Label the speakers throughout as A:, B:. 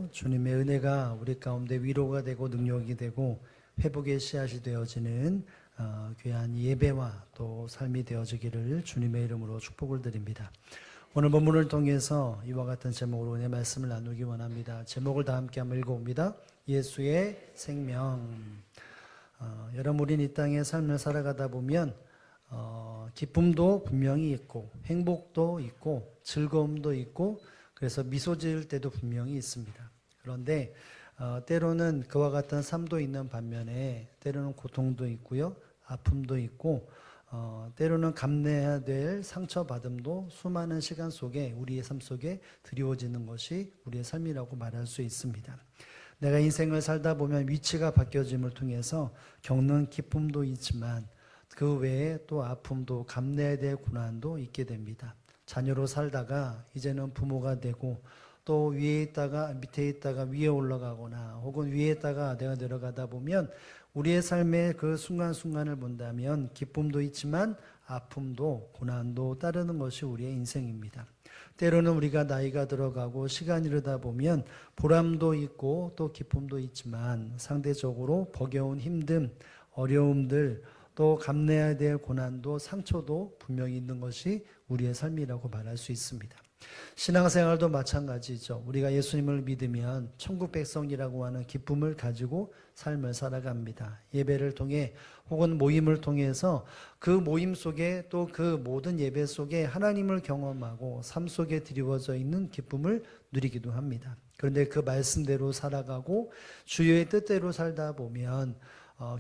A: 오늘도 주님의 은혜가 우리 가운데 위로가 되고 능력이 되고 회복의 씨앗이 되어지는 귀한 예배와 또 삶이 되어지기를 주님의 이름으로 축복을 드립니다. 오늘 본문을 통해서 이와 같은 제목으로 은혜 말씀을 나누기 원합니다. 제목을 다 함께 한번 읽어봅니다. 예수의 생명. 여러분, 우린 이 땅의 삶을 살아가다 보면 기쁨도 분명히 있고 행복도 있고 즐거움도 있고 그래서 미소 지을 때도 분명히 있습니다. 그런데 때로는 그와 같은 삶도 있는 반면에 때로는 고통도 있고요, 아픔도 있고 때로는 감내해야 될 상처받음도 수많은 시간 속에 우리의 삶 속에 드리워지는 것이 우리의 삶이라고 말할 수 있습니다. 내가 인생을 살다 보면 위치가 바뀌어짐을 통해서 겪는 기쁨도 있지만 그 외에 또 아픔도 감내해야 될 고난도 있게 됩니다. 자녀로 살다가 이제는 부모가 되고 또 위에 있다가 밑에 있다가 위에 올라가거나 혹은 위에 있다가 내가 내려가다 보면 우리의 삶의 그 순간순간을 본다면 기쁨도 있지만 아픔도 고난도 따르는 것이 우리의 인생입니다. 때로는 우리가 나이가 들어가고 시간이 흐르다 보면 보람도 있고 또 기쁨도 있지만 상대적으로 버거운 힘듦, 어려움들 또 감내해야 될 고난도 상처도 분명히 있는 것이 우리의 삶이라고 말할 수 있습니다. 신앙생활도 마찬가지죠. 우리가 예수님을 믿으면 천국 백성이라고 하는 기쁨을 가지고 삶을 살아갑니다. 예배를 통해 혹은 모임을 통해서 그 모임 속에 또 그 모든 예배 속에 하나님을 경험하고 삶 속에 드리워져 있는 기쁨을 누리기도 합니다. 그런데 그 말씀대로 살아가고 주의 뜻대로 살다 보면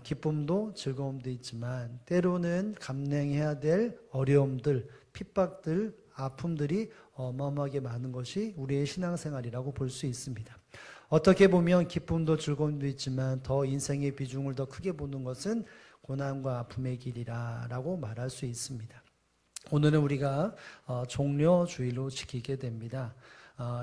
A: 기쁨도 즐거움도 있지만 때로는 감내해야 될 어려움들, 핍박들, 아픔들이 어마어마하게 많은 것이 우리의 신앙생활이라고 볼 수 있습니다. 어떻게 보면 기쁨도 즐거움도 있지만 더 인생의 비중을 더 크게 보는 것은 고난과 아픔의 길이라고 말할 수 있습니다. 오늘은 우리가 종려주일로 지키게 됩니다.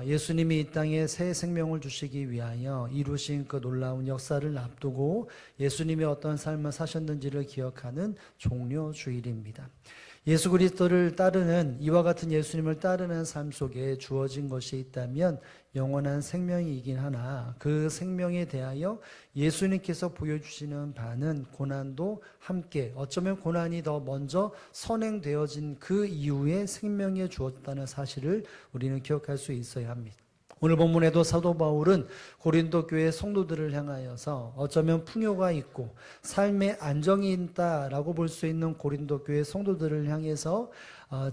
A: 예수님이 이 땅에 새 생명을 주시기 위하여 이루신 그 놀라운 역사를 앞두고 예수님이 어떤 삶을 사셨는지를 기억하는 종려주일입니다. 예수 그리스도를 따르는 이와 같은 예수님을 따르는 삶 속에 주어진 것이 있다면 영원한 생명이긴 하나 그 생명에 대하여 예수님께서 보여주시는 바는 고난도 함께 어쩌면 고난이 더 먼저 선행되어진 그 이후에 생명에 주었다는 사실을 우리는 기억할 수 있어야 합니다. 오늘 본문에도 사도 바울은 고린도 교회 성도들을 향하여서 어쩌면 풍요가 있고 삶의 안정이 있다라고 볼 수 있는 고린도 교회 성도들을 향해서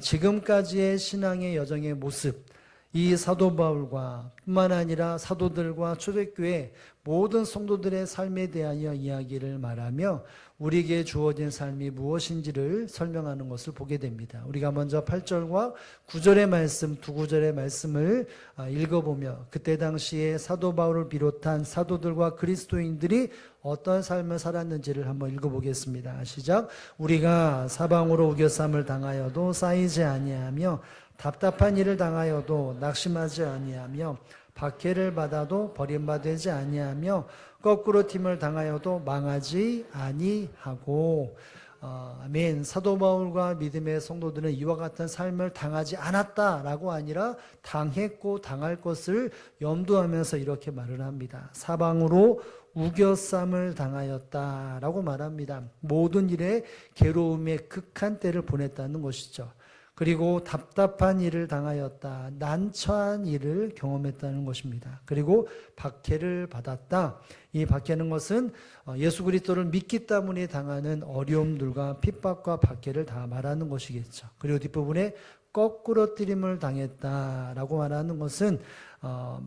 A: 지금까지의 신앙의 여정의 모습, 이 사도 바울과 뿐만 아니라 사도들과 초대교회 모든 성도들의 삶에 대하여 이야기를 말하며 우리에게 주어진 삶이 무엇인지를 설명하는 것을 보게 됩니다. 우리가 먼저 8절과 9절의 말씀, 두 구절의 말씀을 읽어보며 그때 당시에 사도 바울을 비롯한 사도들과 그리스도인들이 어떤 삶을 살았는지를 한번 읽어보겠습니다. 시작. 우리가 사방으로 우겨쌈을 당하여도 쌓이지 아니하며 답답한 일을 당하여도 낙심하지 아니하며 박해를 받아도 버림받지 아니하며 거꾸로 팀을 당하여도 망하지 아니하고 아멘. 사도 바울과 믿음의 성도들은 이와 같은 삶을 당하지 않았다라고 아니라 당했고 당할 것을 염두하면서 이렇게 말을 합니다. 사방으로 우겨쌈을 당하였다라고 말합니다. 모든 일에 괴로움의 극한 때를 보냈다는 것이죠. 그리고 답답한 일을 당하였다. 난처한 일을 경험했다는 것입니다. 그리고 박해를 받았다. 이 박해는 것은 예수 그리스도를 믿기 때문에 당하는 어려움들과 핍박과 박해를 다 말하는 것이겠죠. 그리고 뒷부분에 거꾸러뜨림을 당했다라고 말하는 것은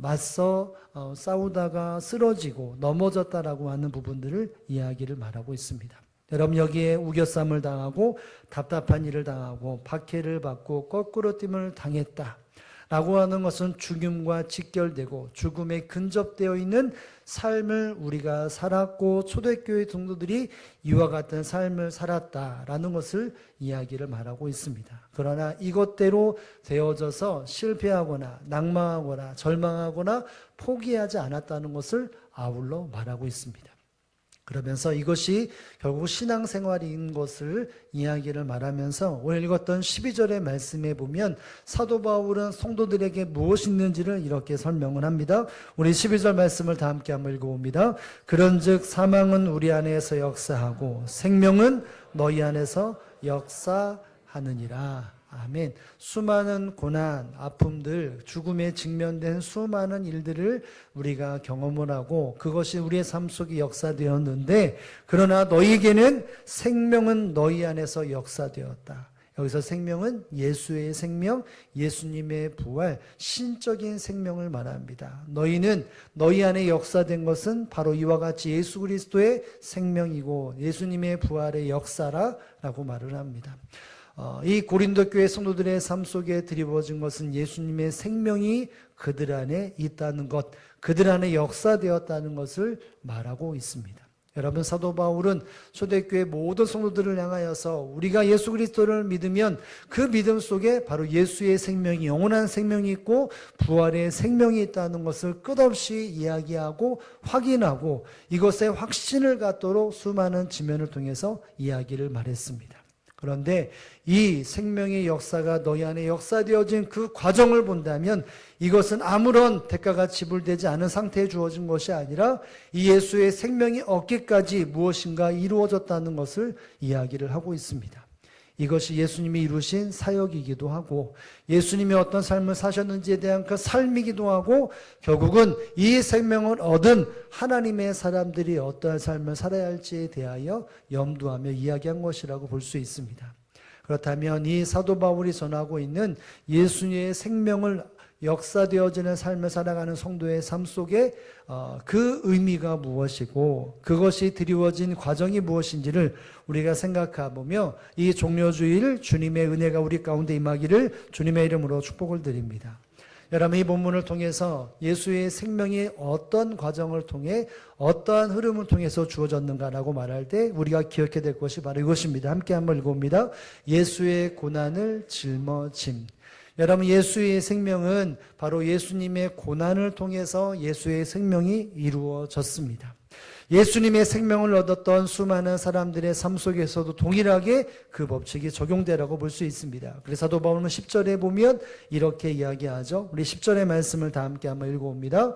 A: 맞서 싸우다가 쓰러지고 넘어졌다라고 하는 부분들을 이야기를 말하고 있습니다. 여러분, 여기에 우겨쌈을 당하고 답답한 일을 당하고 박해를 받고 거꾸로짐을 당했다 라고 하는 것은 죽음과 직결되고 죽음에 근접되어 있는 삶을 우리가 살았고 초대교회 성도들이 이와 같은 삶을 살았다라는 것을 이야기를 말하고 있습니다. 그러나 이것대로 되어져서 실패하거나 낙망하거나 절망하거나 포기하지 않았다는 것을 아울러 말하고 있습니다. 그러면서 이것이 결국 신앙생활인 것을 이야기를 말하면서 오늘 읽었던 12절의 말씀에 보면 사도 바울은 성도들에게 무엇이 있는지를 이렇게 설명을 합니다. 우리 12절 말씀을 다 함께 한번 읽어봅니다. 그런즉 사망은 우리 안에서 역사하고 생명은 너희 안에서 역사하느니라. 아멘. 수많은 고난, 아픔들, 죽음에 직면된 수많은 일들을 우리가 경험을 하고 그것이 우리의 삶 속에 역사되었는데 그러나 너희에게는 생명은 너희 안에서 역사되었다. 여기서 생명은 예수의 생명, 예수님의 부활, 신적인 생명을 말합니다. 너희는 너희 안에 역사된 것은 바로 이와 같이 예수 그리스도의 생명이고 예수님의 부활의 역사라고 말을 합니다. 이 고린도 교회 성도들의 삶 속에 드리워진 것은 예수님의 생명이 그들 안에 있다는 것, 그들 안에 역사되었다는 것을 말하고 있습니다. 여러분, 사도 바울은 초대교회 모든 성도들을 향하여서 우리가 예수 그리스도를 믿으면 그 믿음 속에 바로 예수의 생명이, 영원한 생명이 있고 부활의 생명이 있다는 것을 끝없이 이야기하고 확인하고 이것에 확신을 갖도록 수많은 지면을 통해서 이야기를 말했습니다. 그런데 이 생명의 역사가 너희 안에 역사되어진 그 과정을 본다면 이것은 아무런 대가가 지불되지 않은 상태에 주어진 것이 아니라 이 예수의 생명이 얻기까지 무엇인가 이루어졌다는 것을 이야기를 하고 있습니다. 이것이 예수님이 이루신 사역이기도 하고 예수님이 어떤 삶을 사셨는지에 대한 그 삶이기도 하고 결국은 이 생명을 얻은 하나님의 사람들이 어떠한 삶을 살아야 할지에 대하여 염두하며 이야기한 것이라고 볼 수 있습니다. 그렇다면 이 사도 바울이 전하고 있는 예수님의 생명을 역사되어지는 삶을 살아가는 성도의 삶 속에 그 의미가 무엇이고 그것이 드리워진 과정이 무엇인지를 우리가 생각해보며 이 종려주일 주님의 은혜가 우리 가운데 임하기를 주님의 이름으로 축복을 드립니다. 여러분, 이 본문을 통해서 예수의 생명이 어떤 과정을 통해 어떠한 흐름을 통해서 주어졌는가라고 말할 때 우리가 기억해야 될 것이 바로 이것입니다. 함께 한번 읽어봅니다. 예수의 고난을 짊어짐. 여러분, 예수의 생명은 바로 예수님의 고난을 통해서 예수의 생명이 이루어졌습니다. 예수님의 생명을 얻었던 수많은 사람들의 삶 속에서도 동일하게 그 법칙이 적용되라고 볼 수 있습니다. 그래서 사도 바울은 10절에 보면 이렇게 이야기하죠. 우리 10절의 말씀을 다 함께 한번 읽어봅니다.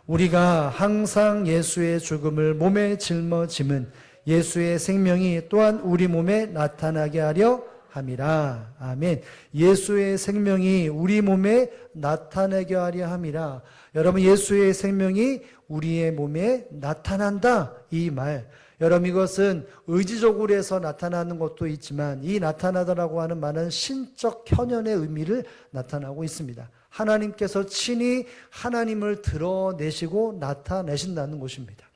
A: 우리가 항상 예수의 죽음을 몸에 짊어짐은 예수의 생명이 또한 우리 몸에 나타나게 하려 함이라. 아멘. 예수의 생명이 우리 몸에 나타나게 하려 함이라. 여러분, 예수의 생명이 우리의 몸에 나타난다, 이 말. 여러분, 이것은 의지적으로 해서 나타나는 것도 있지만 이 나타나다라고 하는 말은 신적 현현의 의미를 나타나고 있습니다. 하나님께서 친히 하나님을 드러내시고 나타내신다는 것입니다.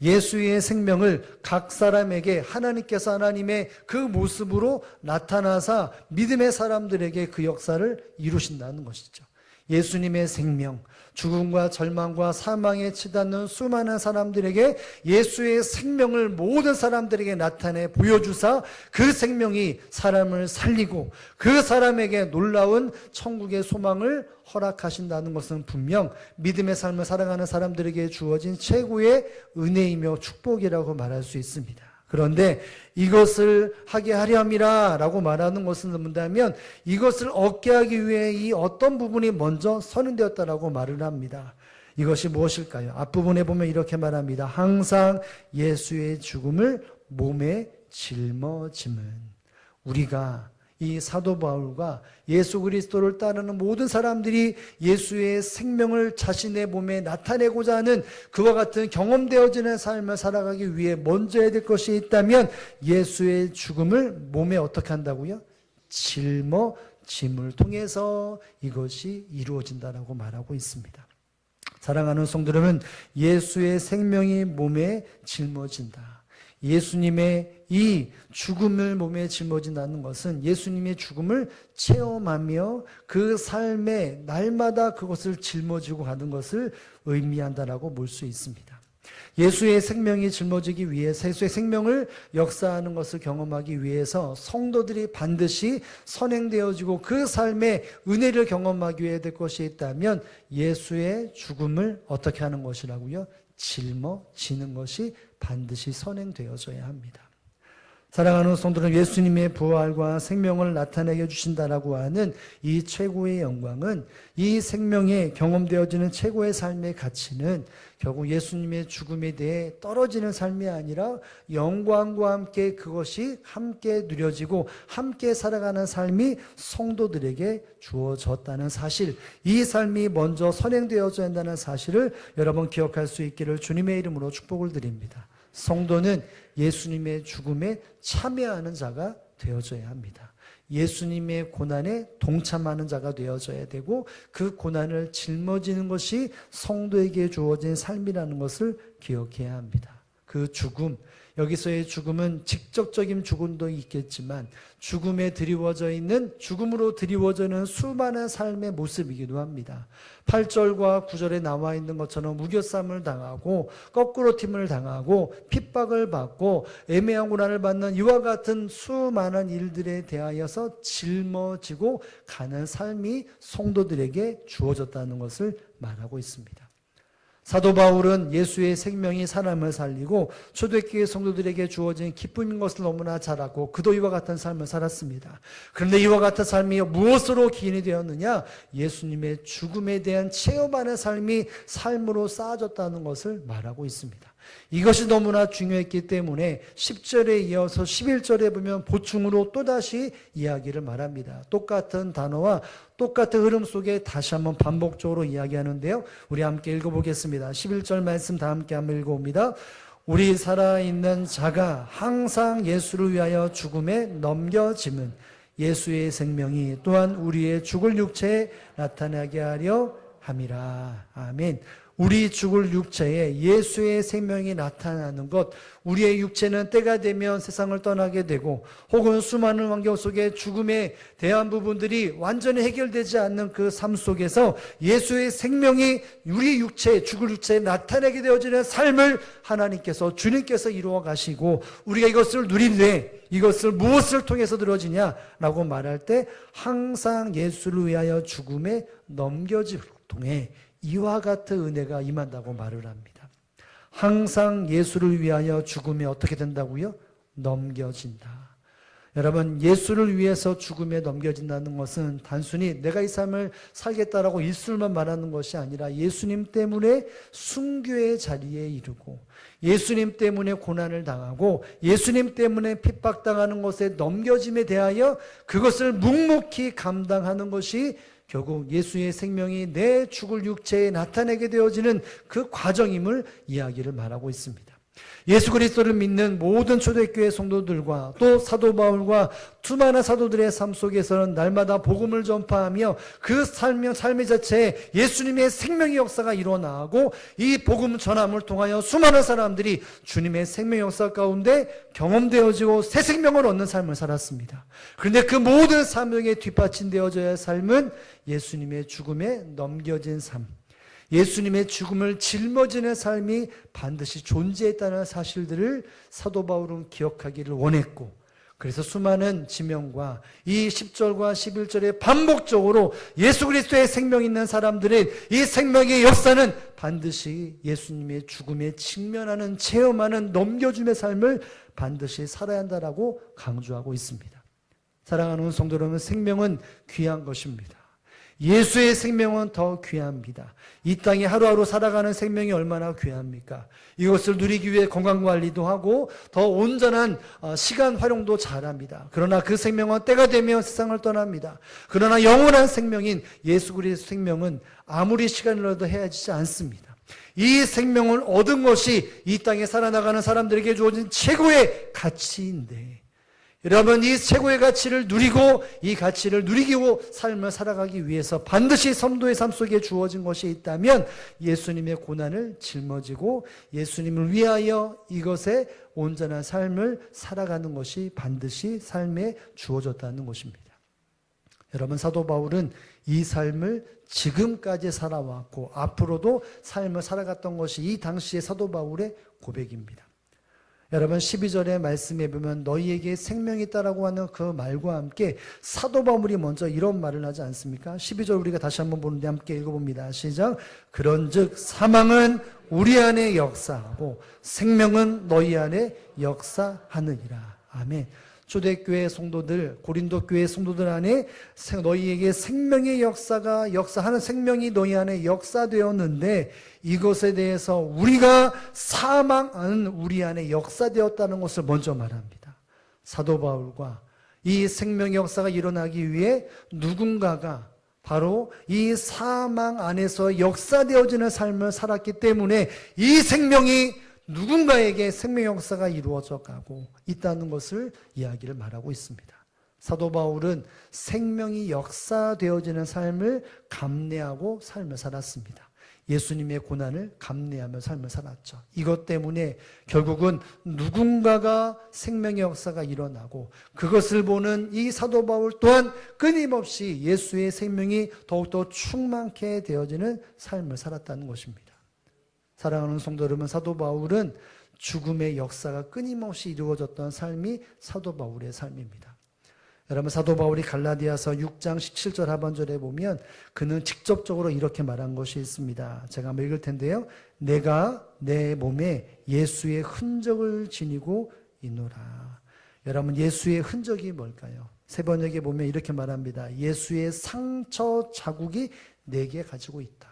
A: 예수의 생명을 각 사람에게 하나님께서 하나님의 그 모습으로 나타나사 믿음의 사람들에게 그 역사를 이루신다는 것이죠. 예수님의 생명, 죽음과 절망과 사망에 치닫는 수많은 사람들에게 예수의 생명을 모든 사람들에게 나타내 보여주사 그 생명이 사람을 살리고 그 사람에게 놀라운 천국의 소망을 허락하신다는 것은 분명 믿음의 삶을 살아가는 사람들에게 주어진 최고의 은혜이며 축복이라고 말할 수 있습니다. 그런데 이것을 하게 하려 함이라 라고 말하는 것은 뭔다면 이것을 얻게 하기 위해 이 어떤 부분이 먼저 선언되었다라고 말을 합니다. 이것이 무엇일까요? 앞부분에 보면 이렇게 말합니다. 항상 예수의 죽음을 몸에 짊어짐은. 우리가 이 사도 바울과 예수 그리스도를 따르는 모든 사람들이 예수의 생명을 자신의 몸에 나타내고자 하는 그와 같은 경험되어지는 삶을 살아가기 위해 먼저 해야 될 것이 있다면 예수의 죽음을 몸에 어떻게 한다고요? 짊어짐을 통해서 이것이 이루어진다라고 말하고 있습니다. 사랑하는 성도 여러분, 예수의 생명이 몸에 짊어진다. 예수님의 이 죽음을 몸에 짊어진다는 것은 예수님의 죽음을 체험하며 그 삶에 날마다 그것을 짊어지고 가는 것을 의미한다라고 볼 수 있습니다. 예수의 생명이 짊어지기 위해서 예수의 생명을 역사하는 것을 경험하기 위해서 성도들이 반드시 선행되어지고 그 삶의 은혜를 경험하기 위해 될 것이 있다면 예수의 죽음을 어떻게 하는 것이라고요? 짊어지는 것이 반드시 선행되어져야 합니다. 사랑하는 성도는 예수님의 부활과 생명을 나타내게 해주신다라고 하는 이 최고의 영광은, 이 생명에 경험되어지는 최고의 삶의 가치는 결국 예수님의 죽음에 대해 떨어지는 삶이 아니라 영광과 함께 그것이 함께 누려지고 함께 살아가는 삶이 성도들에게 주어졌다는 사실, 이 삶이 먼저 선행되어져야 한다는 사실을 여러분 기억할 수 있기를 주님의 이름으로 축복을 드립니다. 성도는 예수님의 죽음에 참여하는 자가 되어져야 합니다. 예수님의 고난에 동참하는 자가 되어져야 되고, 그 고난을 짊어지는 것이 성도에게 주어진 삶이라는 것을 기억해야 합니다. 그 죽음, 여기서의 죽음은 직접적인 죽음도 있겠지만 죽음에 드리워져 있는, 죽음으로 드리워져 있는 수많은 삶의 모습이기도 합니다. 8절과 9절에 나와 있는 것처럼 무교쌈을 당하고 거꾸로 팀을 당하고 핍박을 받고 애매한 고난을 받는 이와 같은 수많은 일들에 대하여서 짊어지고 가는 삶이 성도들에게 주어졌다는 것을 말하고 있습니다. 사도 바울은 예수의 생명이 사람을 살리고 초대교회 성도들에게 주어진 기쁨인 것을 너무나 잘 알고 그도 이와 같은 삶을 살았습니다. 그런데 이와 같은 삶이 무엇으로 기인이 되었느냐? 예수님의 죽음에 대한 체험하는 삶이 삶으로 쌓아졌다는 것을 말하고 있습니다. 이것이 너무나 중요했기 때문에 10절에 이어서 11절에 보면 보충으로 또다시 이야기를 말합니다. 똑같은 단어와 똑같은 흐름 속에 다시 한번 반복적으로 이야기하는데요. 우리 함께 읽어보겠습니다. 11절 말씀 다 함께 한번 읽어봅니다. 우리 살아있는 자가 항상 예수를 위하여 죽음에 넘겨짐은 예수의 생명이 또한 우리의 죽을 육체에 나타나게 하려 함이라. 아멘. 우리 죽을 육체에 예수의 생명이 나타나는 것, 우리의 육체는 때가 되면 세상을 떠나게 되고 혹은 수많은 환경 속에 죽음에 대한 부분들이 완전히 해결되지 않는 그 삶 속에서 예수의 생명이 우리 육체, 죽을 육체에 나타나게 되어지는 삶을 하나님께서, 주님께서 이루어 가시고 우리가 이것을 누리되 이것을 무엇을 통해서 이루어지냐라고 말할 때 항상 예수를 위하여 죽음에 넘겨짐을 통해 이와 같은 은혜가 임한다고 말을 합니다. 항상 예수를 위하여 죽음에 어떻게 된다고요? 넘겨진다. 여러분, 예수를 위해서 죽음에 넘겨진다는 것은 단순히 내가 이 삶을 살겠다라고 입술만 말하는 것이 아니라 예수님 때문에 순교의 자리에 이르고 예수님 때문에 고난을 당하고 예수님 때문에 핍박당하는 것에 넘겨짐에 대하여 그것을 묵묵히 감당하는 것이 결국 예수의 생명이 내 죽을 육체에 나타내게 되어지는 그 과정임을 이야기를 말하고 있습니다. 예수 그리스도를 믿는 모든 초대교회 성도들과 또 사도 바울과 수많은 사도들의 삶 속에서는 날마다 복음을 전파하며 그 삶의 자체에 예수님의 생명의 역사가 일어나고 이 복음 전함을 통하여 수많은 사람들이 주님의 생명 역사 가운데 경험되어지고 새 생명을 얻는 삶을 살았습니다. 그런데 그 모든 삶에 뒷받침되어져야 할 삶은 예수님의 죽음에 넘겨진 삶, 예수님의 죽음을 짊어지는 삶이 반드시 존재했다는 사실들을 사도 바울은 기억하기를 원했고, 그래서 수많은 지명과 이 10절과 11절에 반복적으로 예수 그리스도의 생명이 있는 사람들의 이 생명의 역사는 반드시 예수님의 죽음에 직면하는, 체험하는, 넘겨줌의 삶을 반드시 살아야 한다라고 강조하고 있습니다. 사랑하는 성도 여러분, 생명은 귀한 것입니다. 예수의 생명은 더 귀합니다. 이 땅에 하루하루 살아가는 생명이 얼마나 귀합니까? 이것을 누리기 위해 건강관리도 하고 더 온전한 시간 활용도 잘합니다. 그러나 그 생명은 때가 되면 세상을 떠납니다. 그러나 영원한 생명인 예수 그리스도의 생명은 아무리 시간을 얻어도 헤어지지 않습니다. 이 생명을 얻은 것이 이 땅에 살아나가는 사람들에게 주어진 최고의 가치인데, 여러분, 이 최고의 가치를 누리고 이 가치를 누리고 삶을 살아가기 위해서 반드시 성도의 삶 속에 주어진 것이 있다면 예수님의 고난을 짊어지고 예수님을 위하여 이것에 온전한 삶을 살아가는 것이 반드시 삶에 주어졌다는 것입니다. 여러분, 사도 바울은 이 삶을 지금까지 살아왔고 앞으로도 삶을 살아갔던 것이 이 당시의 사도 바울의 고백입니다. 여러분, 12절의 말씀에 보면 너희에게 생명이 있다라고 하는 그 말과 함께 사도 바울이 먼저 이런 말을 하지 않습니까? 12절 우리가 다시 한번 보는데 함께 읽어봅니다. 시작. 그런즉 사망은 우리 안에 역사하고 생명은 너희 안에 역사하느니라. 아멘. 초대교회 성도들, 고린도 교회 성도들 안에 너희에게 생명의 역사하는 생명이 너희 안에 역사되었는데 이것에 대해서 우리가 사망하는 우리 안에 역사되었다는 것을 먼저 말합니다. 사도 바울과 이 생명의 역사가 일어나기 위해 누군가가 바로 이 사망 안에서 역사되어지는 삶을 살았기 때문에 이 생명이 누군가에게 생명 역사가 이루어져 가고 있다는 것을 이야기를 말하고 있습니다. 사도 바울은 생명이 역사되어지는 삶을 감내하고 삶을 살았습니다. 예수님의 고난을 감내하며 삶을 살았죠. 이것 때문에 결국은 누군가가 생명의 역사가 일어나고 그것을 보는 이 사도 바울 또한 끊임없이 예수의 생명이 더욱더 충만케 되어지는 삶을 살았다는 것입니다. 사랑하는 성도 여러분, 사도 바울은 죽음의 역사가 끊임없이 이루어졌던 삶이 사도 바울의 삶입니다. 여러분, 사도 바울이 갈라디아서 6장 17절 하반절에 보면 그는 직접적으로 이렇게 말한 것이 있습니다. 제가 한번 읽을 텐데요. 내가 내 몸에 예수의 흔적을 지니고 있노라. 여러분, 예수의 흔적이 뭘까요? 세 번역에 보면 이렇게 말합니다. 예수의 상처 자국이 내게 가지고 있다.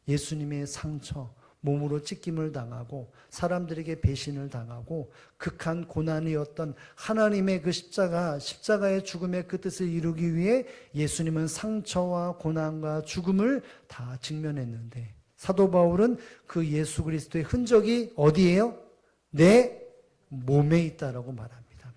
A: 예수님의 상처, 몸으로 찢김을 당하고 사람들에게 배신을 당하고 극한 고난이었던 하나님의 그 십자가의 죽음의 그 뜻을 이루기 위해 예수님은 상처와 고난과 죽음을 다 직면했는데 사도 바울은 그 예수 그리스도의 흔적이 어디예요? 내 몸에 있다라고 말합니다.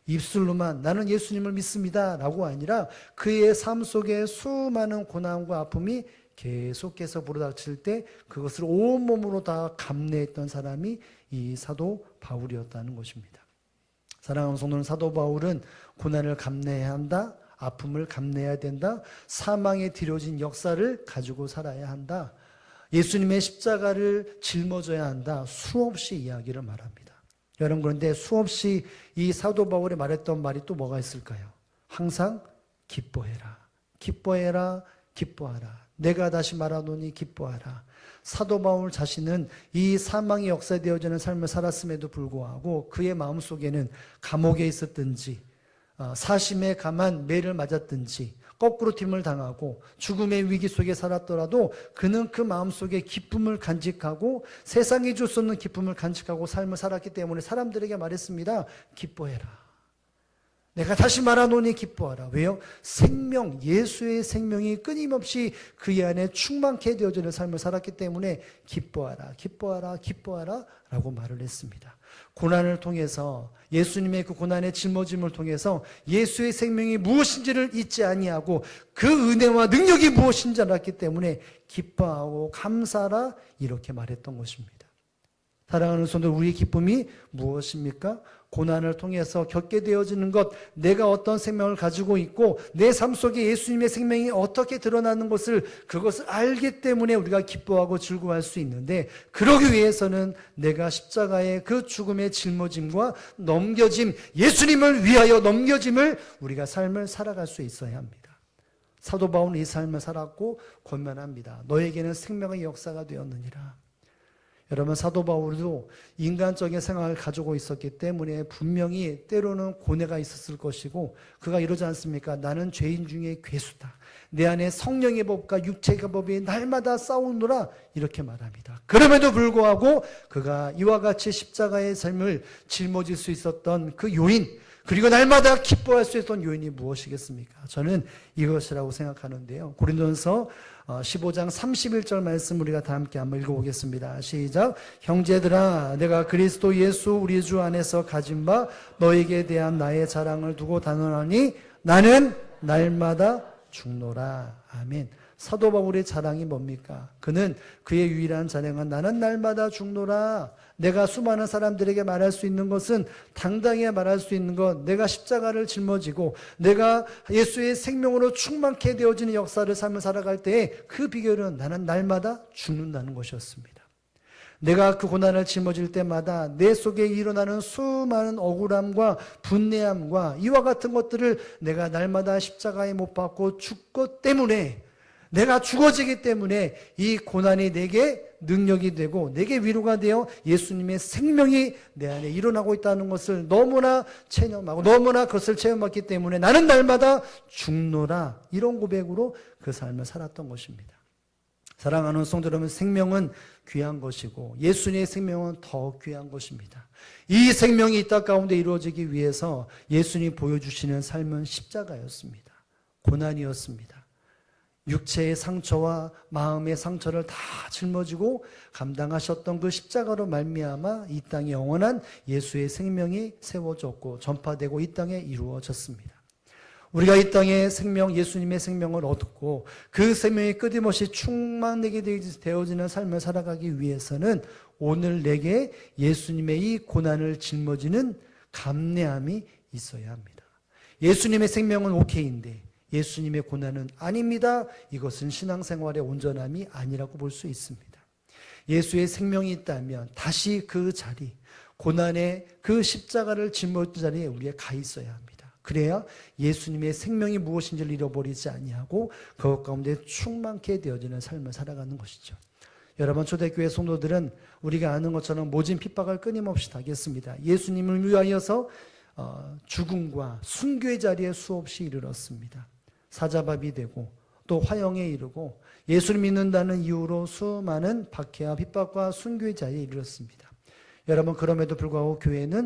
A: 입술로만 나는 예수님을 믿습니다 라고 아니라 그의 삶 속에 수많은 고난과 아픔이 계속해서 불어닥칠 때 그것을 온몸으로 다 감내했던 사람이 이 사도 바울이었다는 것입니다. 사랑하는 성도는 사도 바울은 고난을 감내해야 한다, 아픔을 감내해야 된다, 사망에 뒤려진 역사를 가지고 살아야 한다, 예수님의 십자가를 짊어져야 한다, 수없이 이야기를 말합니다. 여러분, 그런데 수없이 이 사도 바울이 말했던 말이 또 뭐가 있을까요? 항상 기뻐해라, 기뻐해라, 기뻐하라. 내가 다시 말하노니 기뻐하라. 사도 바울 자신은 이 사망이 역사되어지는 삶을 살았음에도 불구하고 그의 마음속에는 감옥에 있었든지 사심에 감한 매를 맞았든지 거꾸로 튀임을 당하고 죽음의 위기 속에 살았더라도 그는 그 마음속에 기쁨을 간직하고 세상이 줄 수 없는 기쁨을 간직하고 삶을 살았기 때문에 사람들에게 말했습니다. 기뻐해라. 내가 다시 말하노니 기뻐하라. 왜요? 생명, 예수의 생명이 끊임없이 그의 안에 충만케 되어지는 삶을 살았기 때문에 기뻐하라, 기뻐하라, 기뻐하라 라고 말을 했습니다. 고난을 통해서 예수님의 그 고난의 짊어짐을 통해서 예수의 생명이 무엇인지를 잊지 아니하고 그 은혜와 능력이 무엇인지 알았기 때문에 기뻐하고 감사하라 이렇게 말했던 것입니다. 사랑하는 성도, 우리의 기쁨이 무엇입니까? 고난을 통해서 겪게 되어지는 것, 내가 어떤 생명을 가지고 있고 내 삶 속에 예수님의 생명이 어떻게 드러나는 것을 그것을 알기 때문에 우리가 기뻐하고 즐거워할 수 있는데 그러기 위해서는 내가 십자가의 그 죽음의 짊어짐과 넘겨짐, 예수님을 위하여 넘겨짐을 우리가 삶을 살아갈 수 있어야 합니다. 사도 바울은 이 삶을 살았고 권면합니다. 너에게는 생명의 역사가 되었느니라. 여러분, 사도 바울도 인간적인 생각을 가지고 있었기 때문에 분명히 때로는 고뇌가 있었을 것이고 그가 이러지 않습니까? 나는 죄인 중에 괴수다. 내 안에 성령의 법과 육체의 법이 날마다 싸우노라 이렇게 말합니다. 그럼에도 불구하고 그가 이와 같이 십자가의 삶을 짊어질 수 있었던 그 요인, 그리고 날마다 기뻐할 수 있었던 요인이 무엇이겠습니까? 저는 이것이라고 생각하는데요. 고린도전서 15장 31절 말씀 우리가 다 함께 한번 읽어보겠습니다. 시작. 형제들아, 내가 그리스도 예수 우리 주 안에서 가진 바 너에게 대한 나의 자랑을 두고 단언하니 나는 날마다 죽노라. 아멘. 사도 바울의 자랑이 뭡니까? 그는 그의 유일한 자랑은 나는 날마다 죽노라. 내가 수많은 사람들에게 말할 수 있는 것은 당당히 말할 수 있는 것, 내가 십자가를 짊어지고 내가 예수의 생명으로 충만케 되어지는 역사를 삶을 살아갈 때에 그 비결은 나는 날마다 죽는다는 것이었습니다. 내가 그 고난을 짊어질 때마다 내 속에 일어나는 수많은 억울함과 분내함과 이와 같은 것들을 내가 날마다 십자가에 못 박고 죽고 때문에 내가 죽어지기 때문에 이 고난이 내게 능력이 되고 내게 위로가 되어 예수님의 생명이 내 안에 일어나고 있다는 것을 너무나 체념하고 너무나 그것을 체험했기 때문에 나는 날마다 죽노라, 이런 고백으로 그 삶을 살았던 것입니다. 사랑하는 성도 여러분, 생명은 귀한 것이고 예수님의 생명은 더 귀한 것입니다. 이 생명이 이 땅 가운데 이루어지기 위해서 예수님이 보여주시는 삶은 십자가였습니다. 고난이었습니다. 육체의 상처와 마음의 상처를 다 짊어지고 감당하셨던 그 십자가로 말미암아 이 땅에 영원한 예수의 생명이 세워졌고 전파되고 이 땅에 이루어졌습니다. 우리가 이 땅에 생명, 예수님의 생명을 얻고 그 생명이 끊임없이 충만하게 되어지는 삶을 살아가기 위해서는 오늘 내게 예수님의 이 고난을 짊어지는 감내함이 있어야 합니다. 예수님의 생명은 오케이인데 예수님의 고난은 아닙니다. 이것은 신앙생활의 온전함이 아니라고 볼 수 있습니다. 예수의 생명이 있다면 다시 그 자리, 고난의 그 십자가를 짊어진 자리에 우리가 가 있어야 합니다. 그래야 예수님의 생명이 무엇인지를 잃어버리지 아니하고 그것 가운데 충만케 되어지는 삶을 살아가는 것이죠. 여러분, 초대교회 성도들은 우리가 아는 것처럼 모진 핍박을 끊임없이 당했습니다. 예수님을 위하여서 죽음과 순교의 자리에 수없이 이르렀습니다. 사자밥이 되고 또 화형에 이르고 예수를 믿는다는 이유로 수많은 박해와 핍박과 순교의 자리에 이르렀습니다. 여러분, 그럼에도 불구하고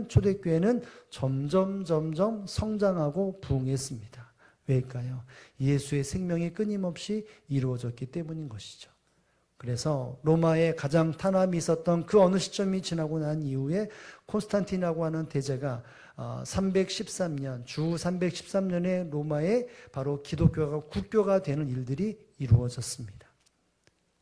A: 초대교회는 점점 성장하고 부흥했습니다. 왜일까요? 예수의 생명이 끊임없이 이루어졌기 때문인 것이죠. 그래서 로마에 가장 탄압이 있었던 그 어느 시점이 지나고 난 이후에 콘스탄틴이라고 하는 대제가 313년, 주 313년에 로마에 바로 기독교가 국교가 되는 일들이 이루어졌습니다.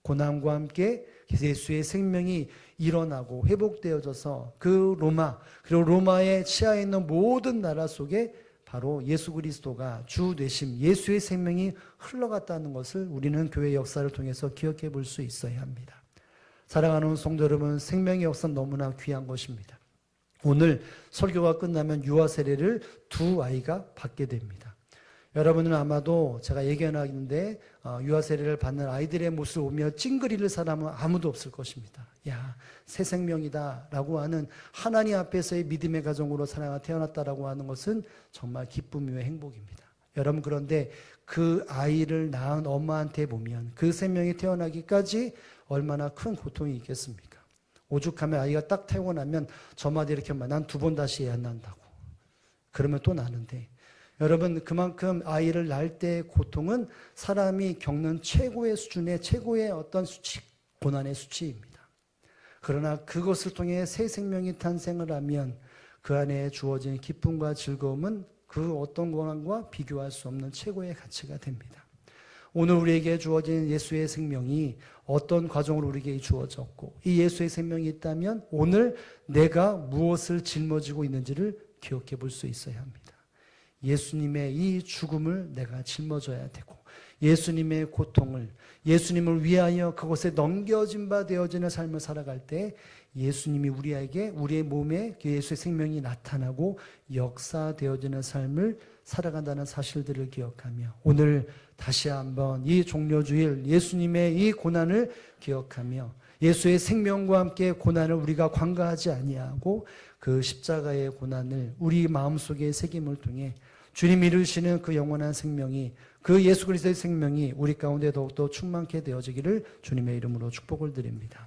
A: 고난과 함께 예수의 생명이 일어나고 회복되어져서 그 로마, 그리고 로마의 치하에 있는 모든 나라 속에 바로 예수 그리스도가 주 되심, 예수의 생명이 흘러갔다는 것을 우리는 교회 역사를 통해서 기억해 볼 수 있어야 합니다. 사랑하는 성도 여러분, 생명의 역사는 너무나 귀한 것입니다. 오늘 설교가 끝나면 유아 세례를 두 아이가 받게 됩니다. 여러분은 아마도 제가 예견하는데 유아 세례를 받는 아이들의 모습을 보며 찡그릴 사람은 아무도 없을 것입니다. 야, 새 생명이다 라고 하는 하나님 앞에서의 믿음의 가정으로 사랑아 태어났다라고 하는 것은 정말 기쁨이며 행복입니다. 여러분, 그런데 그 아이를 낳은 엄마한테 보면 그 생명이 태어나기까지 얼마나 큰 고통이 있겠습니까? 오죽하면 아이가 딱 태어나면 저마다 이렇게 하면 난 두 번 다시 애 안 낳는다고. 그러면 또 나는데, 여러분, 그만큼 아이를 낳을 때의 고통은 사람이 겪는 최고의 수준의 최고의 어떤 수치, 고난의 수치입니다. 그러나 그것을 통해 새 생명이 탄생을 하면 그 안에 주어진 기쁨과 즐거움은 그 어떤 고난과 비교할 수 없는 최고의 가치가 됩니다. 오늘 우리에게 주어진 예수의 생명이 어떤 과정으로 우리에게 주어졌고 이 예수의 생명이 있다면 오늘 내가 무엇을 짊어지고 있는지를 기억해 볼 수 있어야 합니다. 예수님의 이 죽음을 내가 짊어져야 되고 예수님의 고통을, 예수님을 위하여 그곳에 넘겨진 바 되어지는 삶을 살아갈 때 예수님이 우리에게 우리의 몸에 예수의 생명이 나타나고 역사되어지는 삶을 살아간다는 사실들을 기억하며 오늘 다시 한번 이 종려주일 예수님의 이 고난을 기억하며 예수의 생명과 함께 고난을 우리가 관가하지 아니하고 그 십자가의 고난을 우리 마음속에 새김을 통해 주님이 이루시는 그 영원한 생명이, 그 예수 그리스도의 생명이 우리 가운데 더욱더 충만케 되어지기를 주님의 이름으로 축복을 드립니다.